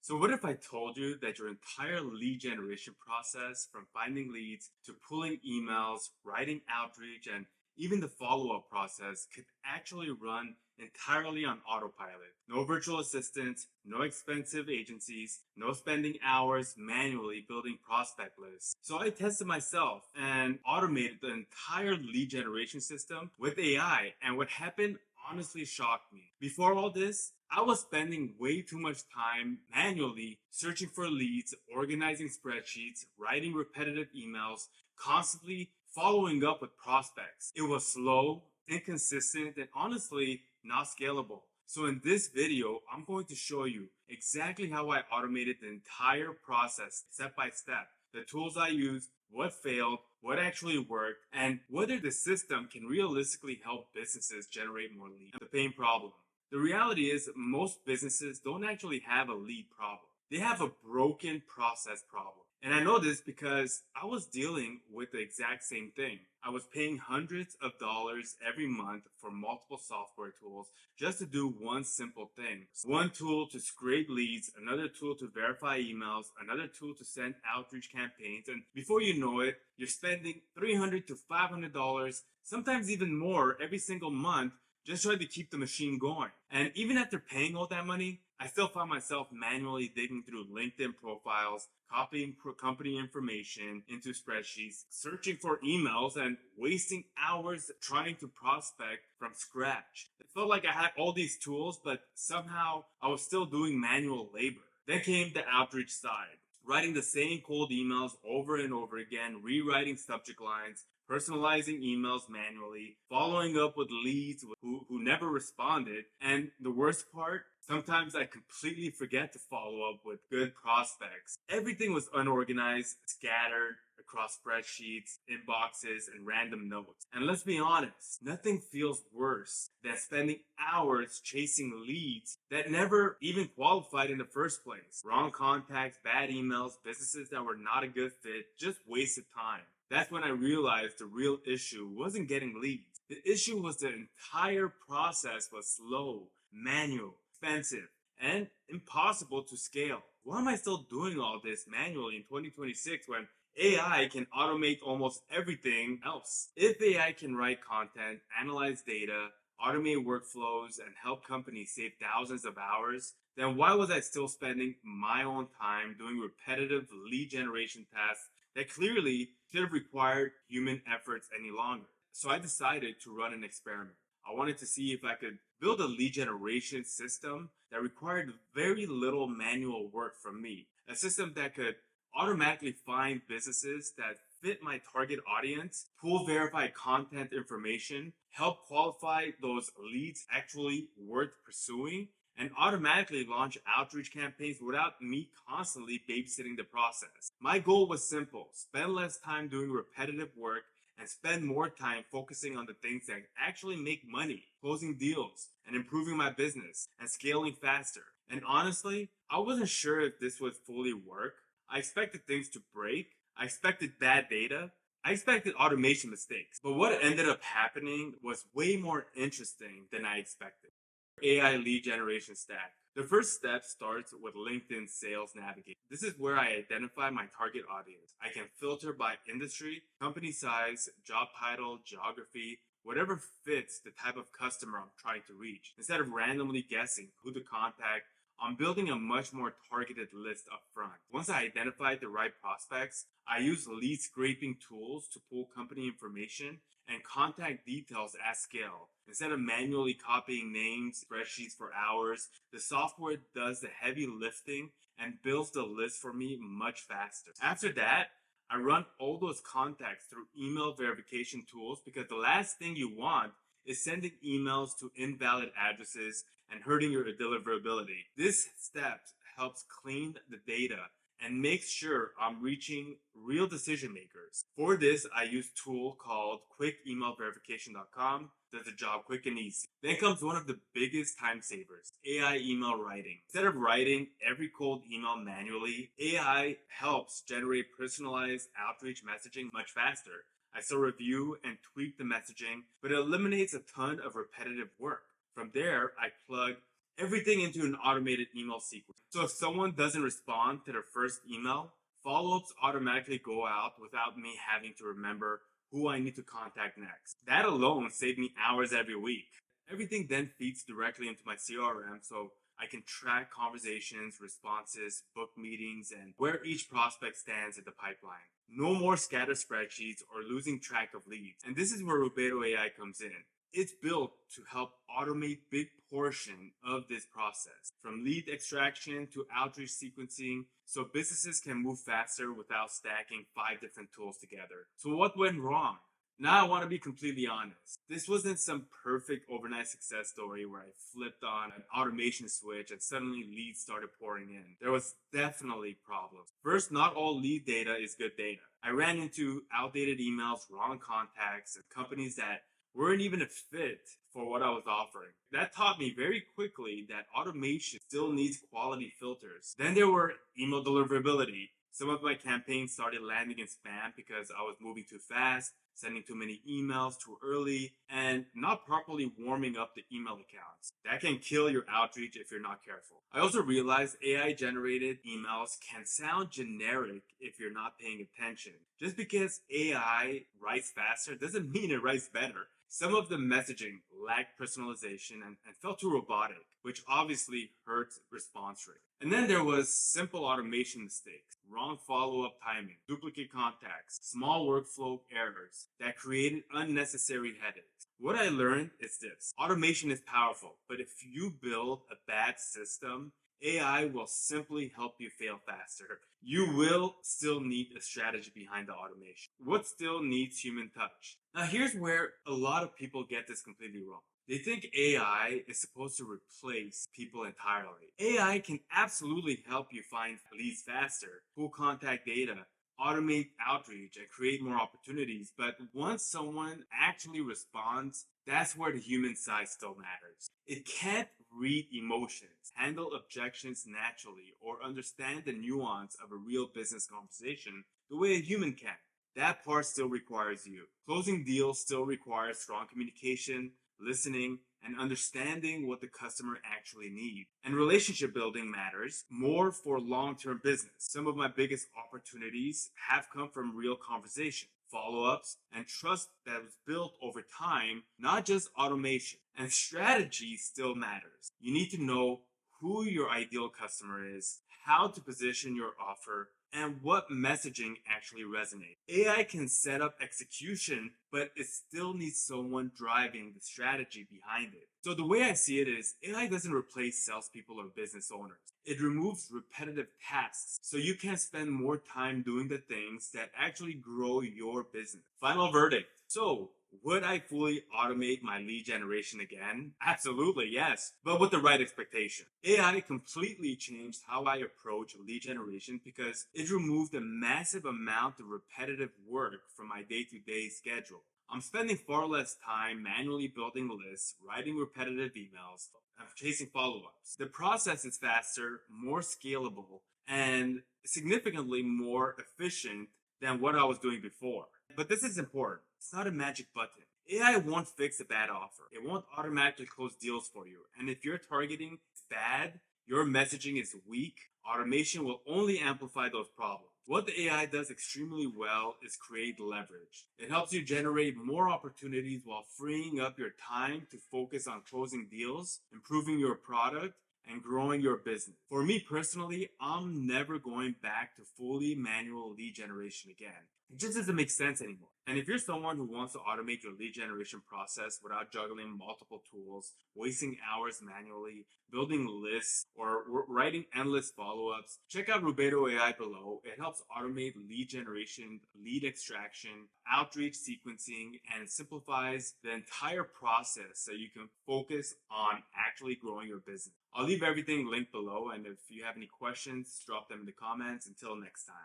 So what if I told you that your entire lead generation process, from finding leads to pulling emails, writing outreach, and even the follow-up process could actually run entirely on autopilot? No virtual assistants, no expensive agencies, no spending hours manually building prospect lists. So I tested myself and automated the entire lead generation system with AI, and what happened honestly shocked me. Before all this, I was spending way too much time manually searching for leads, organizing spreadsheets, writing repetitive emails, constantly following up with prospects. It was slow, inconsistent, and honestly not scalable. So in this video, I'm going to show you exactly how I automated the entire process step by step, the tools I used, what failed, what actually worked, and whether the system can realistically help businesses generate more leads. The pain problem. The reality is most businesses don't actually have a lead problem. They have a broken process problem. And I know this because I was dealing with the exact same thing. I was paying hundreds of dollars every month for multiple software tools just to do one simple thing. One tool to scrape leads, another tool to verify emails, another tool to send outreach campaigns. And before you know it, you're spending $300 to $500, sometimes even more every single month, just trying to keep the machine going. And even after paying all that money, I still found myself manually digging through LinkedIn profiles, copying company information into spreadsheets, searching for emails, and wasting hours trying to prospect from scratch. It felt like I had all these tools, but somehow I was still doing manual labor. Then came the outreach side, writing the same cold emails over and over again, rewriting subject lines, personalizing emails manually, following up with leads who never responded. And the worst part, sometimes I completely forget to follow up with good prospects. Everything was unorganized, scattered across spreadsheets, inboxes, and random notes. And let's be honest, nothing feels worse than spending hours chasing leads that never even qualified in the first place. Wrong contacts, bad emails, businesses that were not a good fit, just wasted time. That's when I realized the real issue wasn't getting leads. The issue was the entire process was slow, manual, expensive, and impossible to scale. Why am I still doing all this manually in 2026 when AI can automate almost everything else? If AI can write content, analyze data, automate workflows, and help companies save thousands of hours, then why was I still spending my own time doing repetitive lead generation tasks that clearly should have required human efforts any longer? So I decided to run an experiment. I wanted to see if I could build a lead generation system that required very little manual work from me. A system that could automatically find businesses that fit my target audience, pull verified content information, help qualify those leads actually worth pursuing, and automatically launch outreach campaigns without me constantly babysitting the process. My goal was simple: spend less time doing repetitive work and spend more time focusing on the things that actually make money, closing deals, and improving my business, and scaling faster. And honestly, I wasn't sure if this would fully work. I expected things to break. I expected bad data. I expected automation mistakes. But what ended up happening was way more interesting than I expected. AI lead generation stack. The first step starts with LinkedIn Sales Navigator. This is where I identify my target audience. I can filter by industry, company size, job title, geography, whatever fits the type of customer I'm trying to reach. Instead of randomly guessing who to contact, I'm building a much more targeted list up front. Once I identified the right prospects, I use lead scraping tools to pull company information and contact details at scale. Instead of manually copying names, spreadsheets for hours, the software does the heavy lifting and builds the list for me much faster. After that, I run all those contacts through email verification tools, because the last thing you want is sending emails to invalid addresses and hurting your deliverability. This step helps clean the data and makes sure I'm reaching real decision makers. For this, I use a tool called quickemailverification.com. Does the job quick and easy. Then comes one of the biggest time savers: AI email writing. Instead of writing every cold email manually, AI helps generate personalized outreach messaging much faster. I still review and tweak the messaging, but it eliminates a ton of repetitive work. From there, I plug everything into an automated email sequence. So if someone doesn't respond to their first email, follow-ups automatically go out without me having to remember who I need to contact next. That alone saved me hours every week. Everything then feeds directly into my CRM, so I can track conversations, responses, book meetings, and where each prospect stands in the pipeline. No more scattered spreadsheets or losing track of leads. And this is where Rubedo AI comes in. It's built to help automate big portion of this process, from lead extraction to outreach sequencing, so businesses can move faster without stacking 5 different tools together. So what went wrong? Now I want to be completely honest. This wasn't some perfect overnight success story where I flipped on an automation switch and suddenly leads started pouring in. There was definitely problems. First, not all lead data is good data. I ran into outdated emails, wrong contacts, and companies that weren't even a fit for what I was offering. That taught me very quickly that automation still needs quality filters. Then there were email deliverability. Some of my campaigns started landing in spam because I was moving too fast, sending too many emails too early, and not properly warming up the email accounts. That can kill your outreach if you're not careful. I also realized AI generated emails can sound generic if you're not paying attention. Just because AI writes faster doesn't mean it writes better. Some of the messaging lacked personalization and felt too robotic, which obviously hurts response rate. And then there was simple automation mistakes, wrong follow-up timing, duplicate contacts, small workflow errors that created unnecessary headaches. What I learned is this: automation is powerful, but if you build a bad system, AI will simply help you fail faster. You will still need a strategy behind the automation. What still needs human touch? Now, here's where a lot of people get this completely wrong. They think AI is supposed to replace people entirely. AI can absolutely help you find leads faster, pull contact data, automate outreach, and create more opportunities. But once someone actually responds, that's where the human side still matters. It can't read emotions, handle objections naturally, or understand the nuance of a real business conversation the way a human can. That part still requires you. Closing deals still requires strong communication, listening, and understanding what the customer actually needs. And relationship building matters more for long-term business. Some of my biggest opportunities have come from real conversation, follow-ups, and trust that was built over time, not just automation. And strategy still matters. You need to know who your ideal customer is, how to position your offer, and what messaging actually resonates. AI can set up execution, but it still needs someone driving the strategy behind it. So the way I see it is, AI doesn't replace salespeople or business owners. It removes repetitive tasks so you can spend more time doing the things that actually grow your business. Final verdict. So, would I fully automate my lead generation again? Absolutely, yes, but with the right expectation. AI completely changed how I approach lead generation because it removed a massive amount of repetitive work from my day-to-day schedule. I'm spending far less time manually building lists, writing repetitive emails, and chasing follow-ups. The process is faster, more scalable, and significantly more efficient than what I was doing before. But this is important. It's not a magic button. AI won't fix a bad offer. It won't automatically close deals for you. And if your targeting is bad, your messaging is weak, automation will only amplify those problems. What the AI does extremely well is create leverage. It helps you generate more opportunities while freeing up your time to focus on closing deals, improving your product, and growing your business. For me personally, I'm never going back to fully manual lead generation again. It just doesn't make sense anymore. And if you're someone who wants to automate your lead generation process without juggling multiple tools, wasting hours manually, building lists, or writing endless follow-ups, check out Rubedo AI below. It helps automate lead generation, lead extraction, outreach sequencing, and simplifies the entire process so you can focus on actually growing your business. I'll leave everything linked below, and if you have any questions, drop them in the comments. Until next time.